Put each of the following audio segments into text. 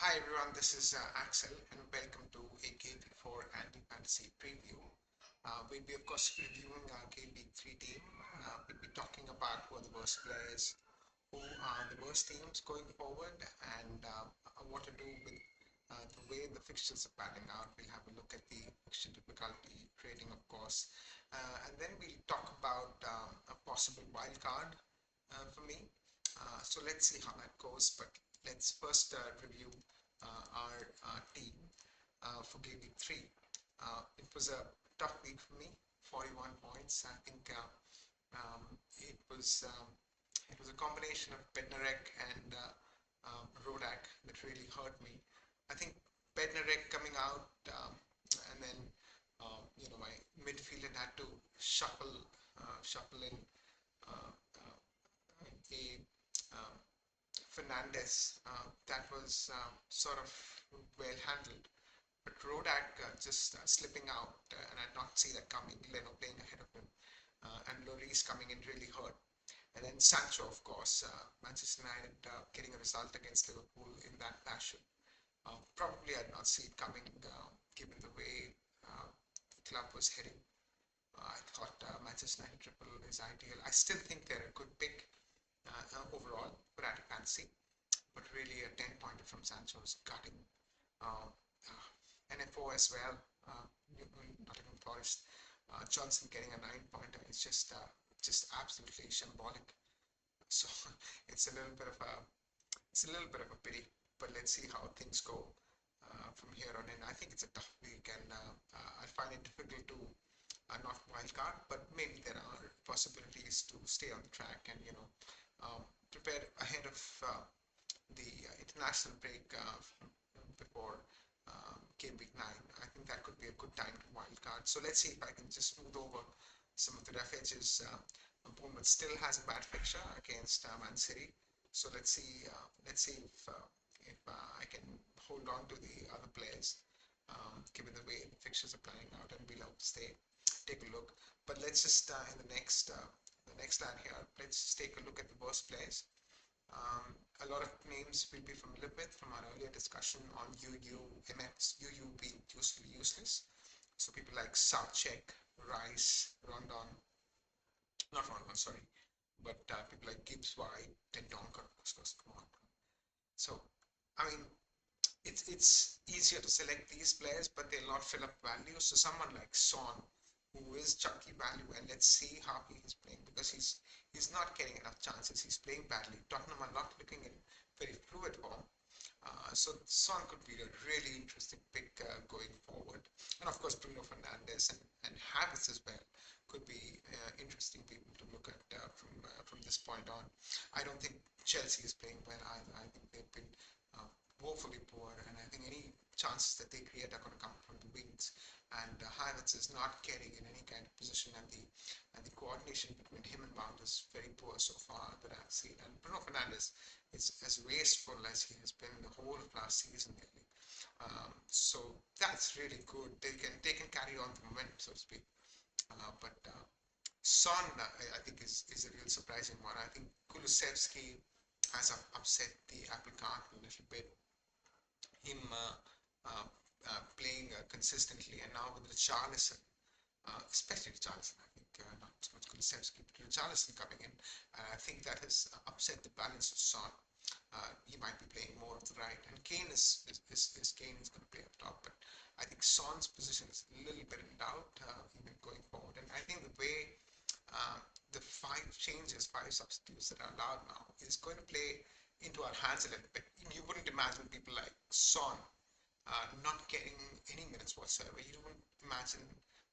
Hi everyone, this is Axel and welcome to a GW4 Fantasy Preview. We'll be of course reviewing our GW3 team. We'll be talking about who are the worst players, who are the worst teams going forward, and what to do with the way the fixtures are panning out. We'll have a look at the fixture difficulty rating, of course, and then we'll talk about a possible wild card for me. So let's see how that goes. But let's first review our team for game week 3. It was a tough week for me, 41 points. I think it was a combination of Bednarek and Rodak that really hurt me. I think Bednarek coming out and then my midfield had to shuffle in uh, uh, a um, Fernandez. That was sort of well handled. But Rodak just slipping out, and I did not see that coming. Leno playing ahead of him, and Lloris coming in really hurt. And then Sancho, of course, Manchester United getting a result against Liverpool in that fashion. Probably I did not see it coming, given the way the club was heading. I thought Manchester United triple is ideal. I still think they're a good pick overall for Attic Fantasy, but really a 10 pointer from Sancho is gutting. Uh, NFO as well, Nottingham Forest. Johnson getting a 9 pointer is just absolutely shambolic. So it's a little bit of a pity, but let's see how things go from here on in. I think it's a tough week, and I find it difficult to not wildcard, but maybe there are possibilities to stay on the track and prepare ahead of the international break before game week 9. I think that could be a good time to wildcard. So let's see if I can just smooth over some of the rough edges. Bournemouth still has a bad fixture against Man City, so let's see if I can hold on to the other players, given the way the fixtures are playing out, and we'll have to take a look. But let's just in the next line here, let's just take a look at the worst players. A lot of names we'll be familiar with from our earlier discussion on UU being useful useless. So people like Southcheck, Rice, Rondon, not Rondon, sorry, but people like Gibbs White, and Donker, of course, come on. So, I mean, it's easier to select these players, but they'll not fill up value. So someone like Son, who is chunky value, and let's see how he is playing, because he's not getting enough chances. He's playing badly. Tottenham are not looking in very fluid form. So Son could be a really interesting pick going forward. And of course, Bruno Fernandes and Havertz as well could be interesting people to look at from this point on. I don't think Chelsea is playing well either. I think they've been woefully poor, and I think any chances that they create are going to come from the wings. And Havertz is not getting in any kind of position, and the coordination between him and Mount is very poor so far that I've seen. And Bruno Fernandes is as wasteful as he has been the whole of last season, really. So that's really good. They can carry on the momentum, so to speak. But Son, I think, is a real surprising one. I think Kulusevski has upset the apple cart a little bit. Him playing consistently, and now with Richarlison, especially Richarlison, I think not so much Kulusevski, but Richarlison coming in, I think that has upset the balance of Son. He might be playing more of the right, and Kane is Kane is going to play up top, but I think Son's position is a little bit in doubt even going forward. And I think the way the five substitutes that are allowed now is going to play into our hands a little bit. You wouldn't imagine people like Son not getting any minutes whatsoever. You wouldn't imagine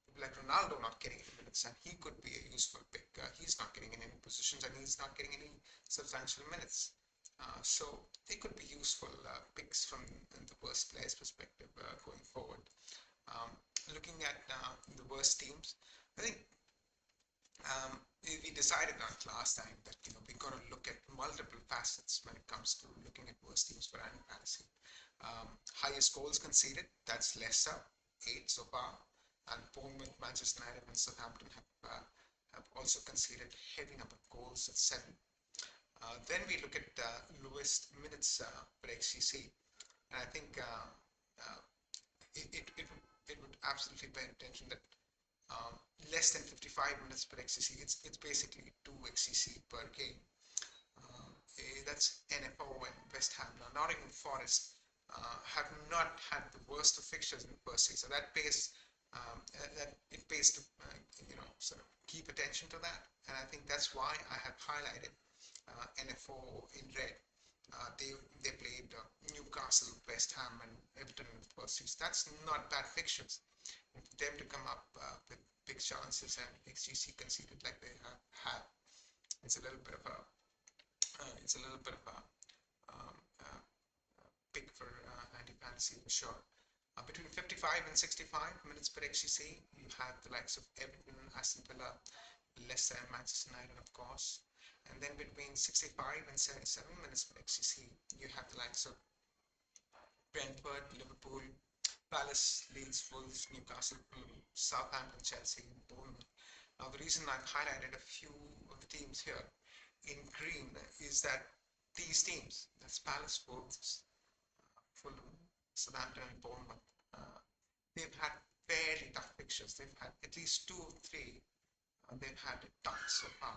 people like Ronaldo not getting any minutes, and he could be a useful pick. He's not getting in any positions, and he's not getting any substantial minutes. So they could be useful picks from the worst players' perspective going forward. Um, Looking at the worst teams, I think we decided on last time that we're going to look at multiple facets when it comes to looking at worst teams for Animal Fantasy. Highest goals conceded, that's Leicester, 8 so far, and Bournemouth, Manchester United, and Southampton have also conceded heavy number of goals at 7. Then we look at lowest minutes per XGC. And I think it would absolutely bear attention that less than 55 minutes per XCC, it's basically 2 XCC per game. That's NFO and West Ham. Now, Nottingham Forest have not had the worst of fixtures in the first season. So that pays that it pays to sort of keep attention to that, and I think that's why I have highlighted NFO in red. They played Newcastle, West Ham, and Everton in the first season. That's not bad fixtures. And for them to come up with big chances and XGC conceded like they have, it's a little bit of a pick for anti-fantasy for sure. Between 55 and 65 minutes per XCC, you have the likes of Everton, Aston Villa, Leicester, and Manchester United, of course. And then between 65 and 77 minutes per XCC, you have the likes of Brentford, Liverpool, Palace, Leeds, Wolves, Newcastle, Southampton, Chelsea, and Bournemouth. Now, the reason I've highlighted a few of the teams here in green is that these teams, that's Palace, Wolves, Fulham, Southampton, and Bournemouth, they've had fairly tough fixtures. They've had at least 2 or 3. They've had it tough so far.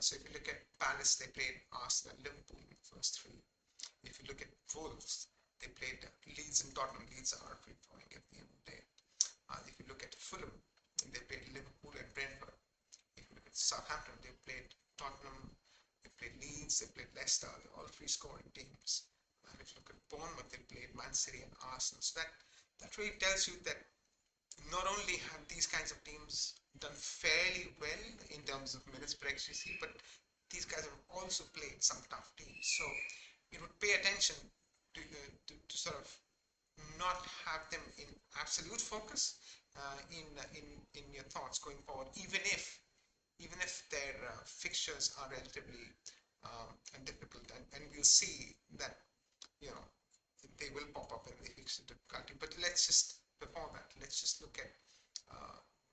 So if you look at Palace, they played Arsenal and Liverpool in the first 3. If you look at Wolves, they played Leeds and Tottenham. Leeds are free flowing at the end of the day. If you look at Fulham, they played Liverpool and Brentford. If you look at Southampton, they played Tottenham, they played Leeds, they played Leicester, all free scoring teams. And if you look at Bournemouth, they played Man City and Arsenal. So that really tells you that not only have these kinds of teams done fairly well in terms of minutes per XGC, but these guys have also played some tough teams. So it would pay attention to sort of not have them in absolute focus in your thoughts going forward, even if their fixtures are relatively difficult, and we'll see that they will pop up in the fixture difficulty. But before that, let's just look at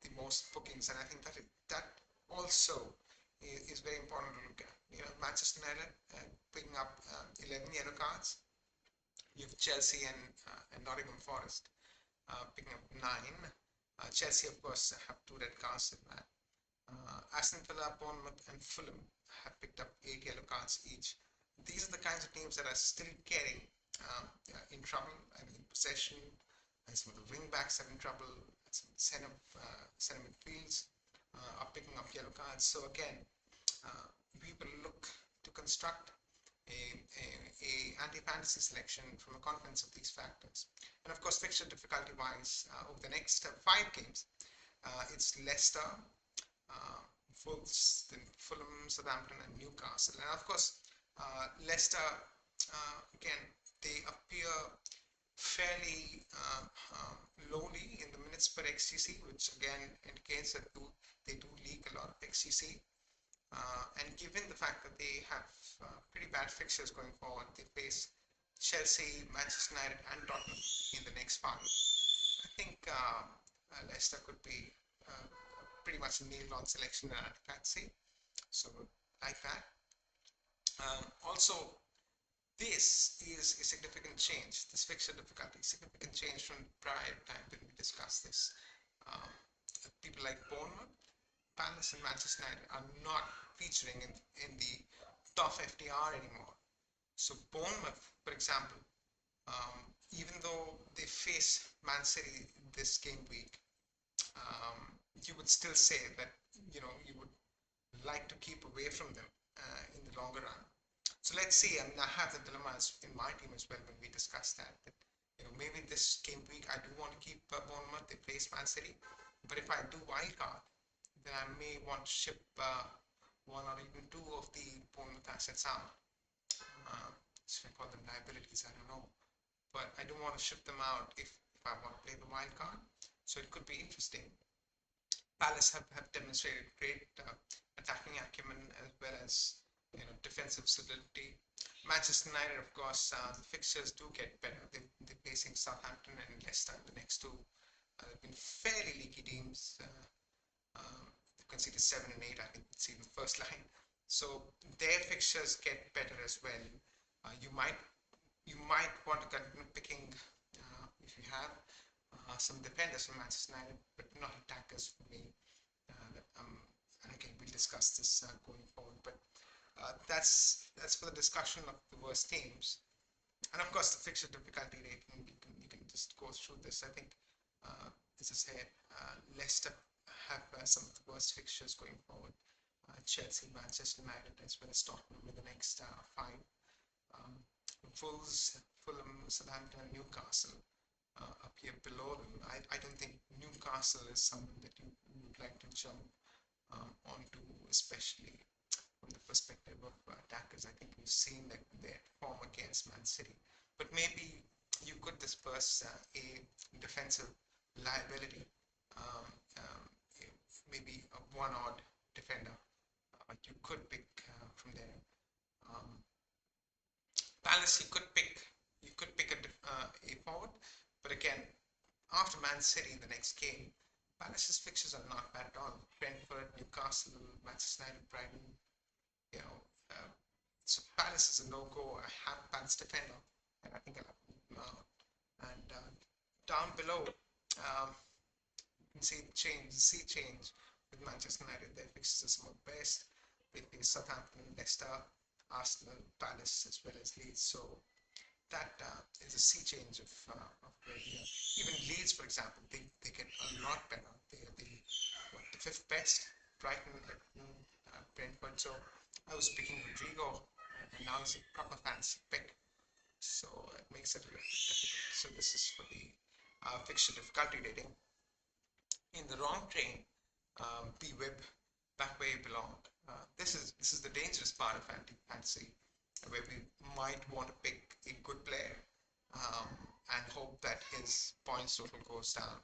the most bookings, and I think that also is very important to look at. Manchester United picking up 11 yellow cards. You have Chelsea and Nottingham Forest picking up 9. Chelsea, of course, have 2 red cards in that. Aston Villa, Bournemouth, and Fulham have picked up 8 yellow cards each. These are the kinds of teams that are still getting in trouble and in possession, and some of the wing backs are in trouble, and some center midfields are picking up yellow cards. So again, we will look to construct a anti-fantasy selection from a confluence of these factors. And of course, fixture difficulty wise, over the next 5 games, it's Leicester, Wolves, then Fulham, Southampton, and Newcastle. And of course, Leicester, again, they appear fairly lowly in the minutes per XCC, which again indicates that they do leak a lot of XCC. And given the fact that they have pretty bad fixtures going forward, they face Chelsea, Manchester United, and Tottenham in the next 5. I think Leicester could be pretty much a nailed-on selection in fantasy. So, like that. Also, this is a significant change. This fixture difficulty, significant change from prior time when we discussed this. People like Bournemouth, Palace, and Manchester United are not featuring in the top FTR anymore. So Bournemouth, for example, even though they face Man City this game week, you would still say that you would like to keep away from them in the longer run. So let's see. I mean, I have the dilemmas in my team as well when we discuss that maybe this game week I do want to keep Bournemouth. They face Man City, but if I do wildcard, then I may want to ship 1 or even 2 of the Bournemouth assets out. So I call them liabilities, I don't know. But I don't want to ship them out if I want to play the wild card. So it could be interesting. Palace have demonstrated great attacking acumen as well as defensive solidity. Manchester United, of course, the fixtures do get better. They're facing Southampton and Leicester in the next 2. They've been fairly leaky teams. They've conceded 7 and 8, I think it's in the first line. So their fixtures get better as well. You might You might want to continue picking if you have some defenders from Manchester United, but not attackers for me. And again, we'll discuss this going forward. But that's for the discussion of the worst teams. And of course, the fixture difficulty rating, you can just go through this. I think, as I said, Leicester have some of the worst fixtures going forward. Chelsea, Manchester United, as well as Tottenham in the next five. Um, Wolves, Fulham, Southampton, and Newcastle up here below them. I don't think Newcastle is someone that you would like to jump onto, especially from the perspective of attackers. I think we've seen that their form against Man City, but maybe you could disperse a defensive liability, um, um, maybe a one odd defender. You could pick from there. Um, Palace, you could pick a forward, but again, after Man City, the next game, Palace's fixtures are not bad at all. Brentford, Newcastle, Manchester United, Brighton, you know, uh, so Palace is a no-go. I have Palace defender, and I think I'll have him out. And down below, you can see change with Manchester United. Their fixtures are some of the best. They face Southampton, Leicester, Arsenal, Palace, as well as Leeds. So that is a sea change of where we are. Even Leeds, for example, they get a lot better. They are the fifth best. Brighton, Everton, Brentford. So I was picking Rodrigo, and now it's a proper fancy pick. So it makes it a little difficult. So this is for the fixture difficulty rating. In the wrong train, be whip back where you belong. This is the dangerous part of fantasy, where we might want to pick a good player um, and hope that his points total goes down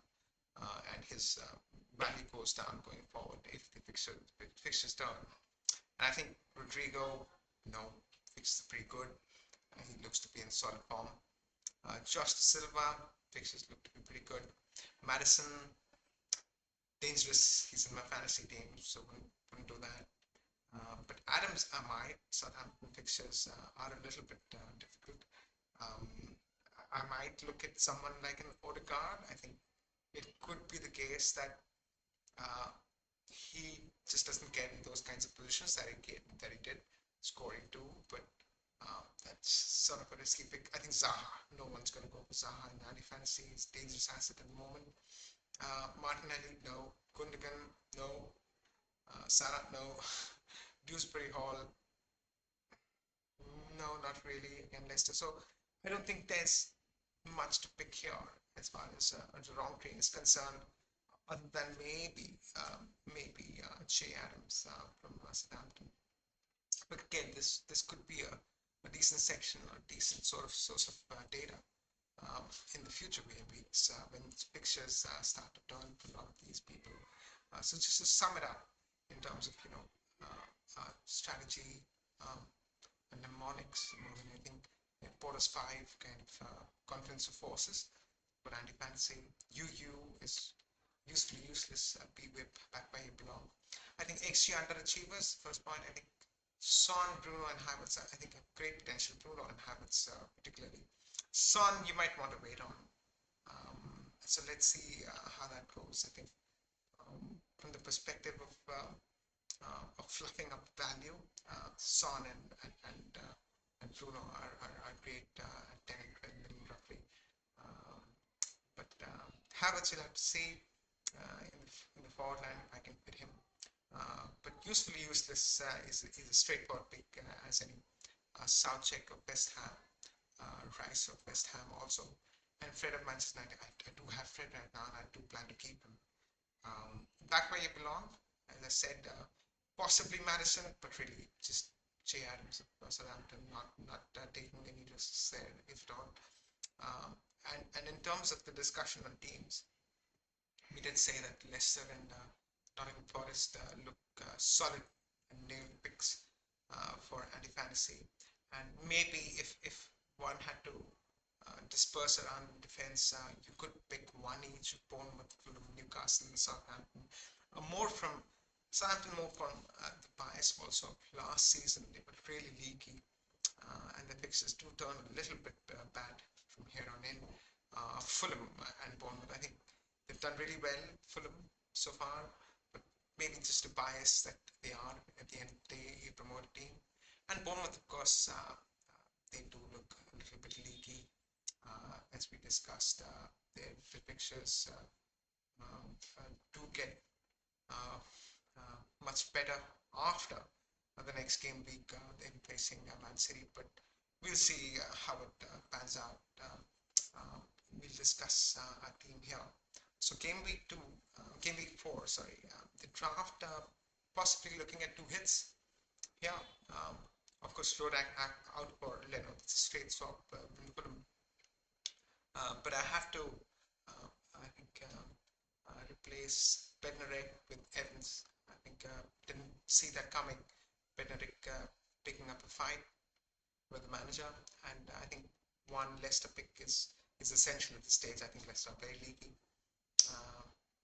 and his value goes down going forward if the fixtures turn. And I think Rodrigo, fixtures are pretty good. He looks to be in solid form. Josh Silva, fixtures look to be pretty good. Madison, dangerous. He's in my fantasy team, so wouldn't do that. But Adams, I might. Southampton fixtures are a little bit difficult. Um, I might look at someone like an Odegaard. I think it could be the case that he just doesn't get in those kinds of positions that he did, scoring two. But that's sort of a risky pick. I think Zaha. No one's going to go for Zaha in Andy Fantasy. He's a dangerous asset at the moment. Martinelli, no. Gundogan, no. Salah, no. Dewsbury Hall, no, not really. Again, Leicester. So I don't think there's much to pick here as far as the wrong train is concerned, other than maybe Che Adams from Southampton. But again, this could be a decent section or a decent sort of source of data in the future weeks when pictures start to turn for a lot of these people. So just to sum it up in terms of strategy and mnemonics, more than anything, Porter's 5 kind of confluence of forces for anti-fantasy. UU is usefully useless. B-whip back where you belong. I think XG underachievers. First point, I think Son, Bruno, and Havertz. I think have great potential. Bruno and Havertz particularly. Son, you might want to wait on. So let's see how that goes. I think from the perspective of fluffing up value, Son and Bruno are great at 10 and 12 million roughly. But Havertz, you'll have to see in the forward line if I can fit him. But usefully useless is a straightforward pick as any. Southcheck of West Ham, Rice of West Ham also, and Fred of Manchester United. I do have Fred right now, and I do plan to keep him. Back where you belong, as I said, possibly Madison, but really just Che Adams of Southampton, not taking any risks there, if at all. And in terms of the discussion on teams, we did say that Leicester and Nottingham Forest look solid and nailed picks for anti-fantasy. And maybe if one had to disperse around in defense, you could pick one each of Bournemouth, Fulham, Newcastle, and Southampton. More from Southampton, more from the bias also of last season. They were really leaky. and the fixtures do turn a little bit bad from here on in. Fulham and Bournemouth, I think they've done really well, Fulham, so far, but maybe just a bias that they are, at the end of the day, a promoted team. And Bournemouth, of course, they do look a little bit leaky, as we discussed. The fixtures do get uh, much better after the next game week. They're facing Man City, but we'll see how it pans out. We'll discuss our team here. So game week 4, sorry, the draft possibly looking at 2 hits. Yeah, of course, Rodak out for Leno. It's a straight swap. But I have to, I think, replace Bednarek with Evans. I think didn't see that coming. Bednarek picking up a fight with the manager, and I think one Leicester pick is essential at this stage. I think Leicester are very leaky.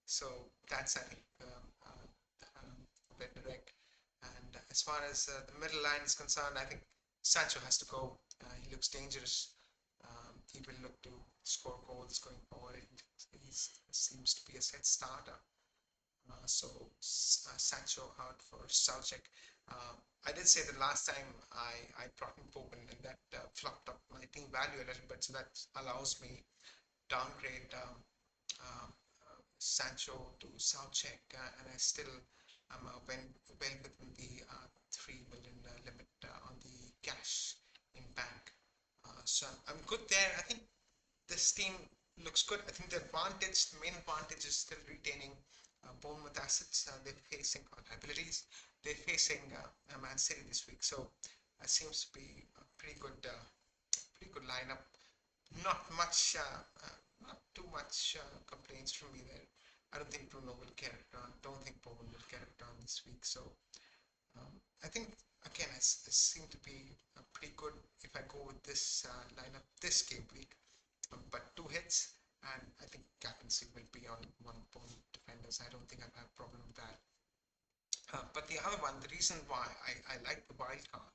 So that's, I think, Bednarek. And as far as the middle line is concerned, I think Sancho has to go. He looks dangerous. He will look to score goals going forward. He seems to be a set starter. So Sancho out for Southcheck. I did say that last time I brought in Popen, and that flopped up my team value a little bit. So that allows me downgrade Sancho to Southcheck, and I still am well within the 3 million limit on the cash in bank. So I'm good there. I think this team looks good. I think the main advantage is still retaining Bournemouth assets. They're facing liabilities. They're facing Man City this week, so it seems to be a pretty good lineup. Not too much complaints from me there. I don't think Bruno will get it done. Don't think Bowen will get it done this week. So I think again, it seem to be pretty good if I go with this lineup this game week. But 2 hits, and I think captaincy will be on one opponent defenders. I don't think I've had a problem with that. But the other one, the reason why I like the wildcard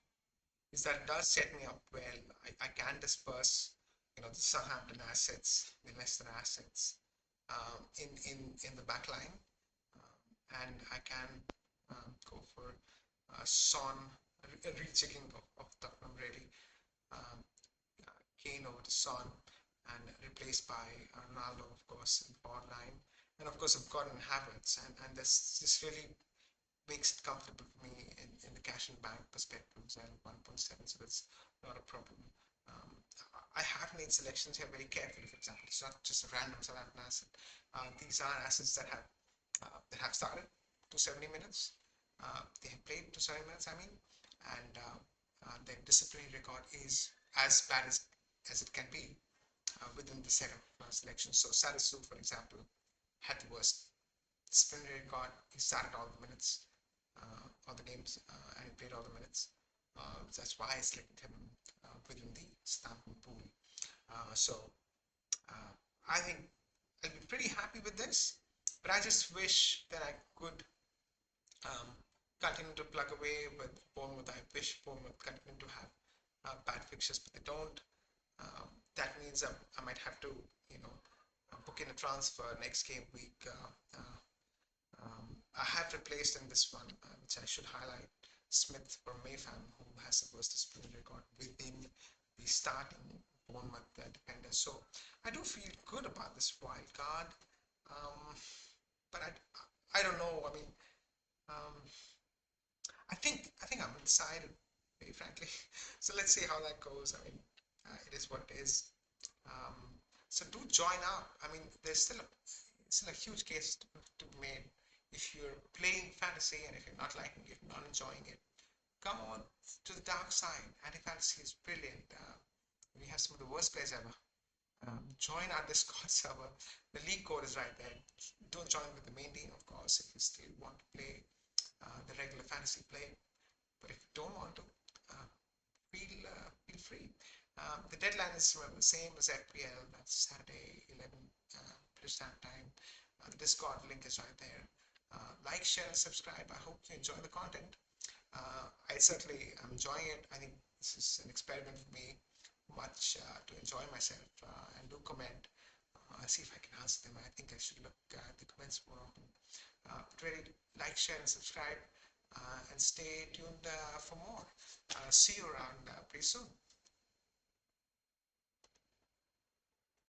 is that it does set me up well. I can disperse, the Southampton assets, the Leicester assets in the back line, and I can go for Son, a rejigging of Tottenham really. Um, Kane over to Son, and replaced by Ronaldo, of course, in the forward line. And of course, I've gotten Havertz, and this really makes it comfortable for me in the cash and bank perspective. And 1.7, so that's not a problem. I have made selections here very carefully. For example, it's not just a random Southampton asset. These are assets that have started to 70 minutes. They have played to 70 minutes, I mean, and their disciplinary record is as bad as it can be within the set of selections. So Sarasu, for example, had the worst disciplinary record. He started all the minutes, all the games, and he played all the minutes. That's why I selected him within the Southampton pool. I think I'll be pretty happy with this, but I just wish that I could continue to plug away with Bournemouth. I wish Bournemouth continue to have bad fixtures, but they don't. That means I might have to, book in a transfer next game week. I have replaced in this one, which I should highlight, Smith for Mayfam, who has the worst disciplinary record within the starting Bournemouth defender. So I do feel good about this wild card, but I don't know. I mean, I think I'm undecided, very frankly. So let's see how that goes. I mean, it is what it is. So do join up. I mean, there's still a huge case to be made. If you're playing fantasy and if you're not liking it, not enjoying it, come on to the dark side. Anti-fantasy is brilliant. We have some of the worst players ever. Join our Discord server. The league code is right there. Don't join with the main team, of course, if you still want to play the regular fantasy play. But if you don't want to, feel free. The deadline is the same as FPL. That's Saturday 11 British Standard Time. The Discord link is right there. Like, share, and subscribe. I hope you enjoy the content. I certainly am enjoying it. I think This is an experiment for me, much to enjoy myself, and do comment. See if I can answer them. I think I should look at the comments more often. But really, like, share, and subscribe, and stay tuned for more. See you around pretty soon.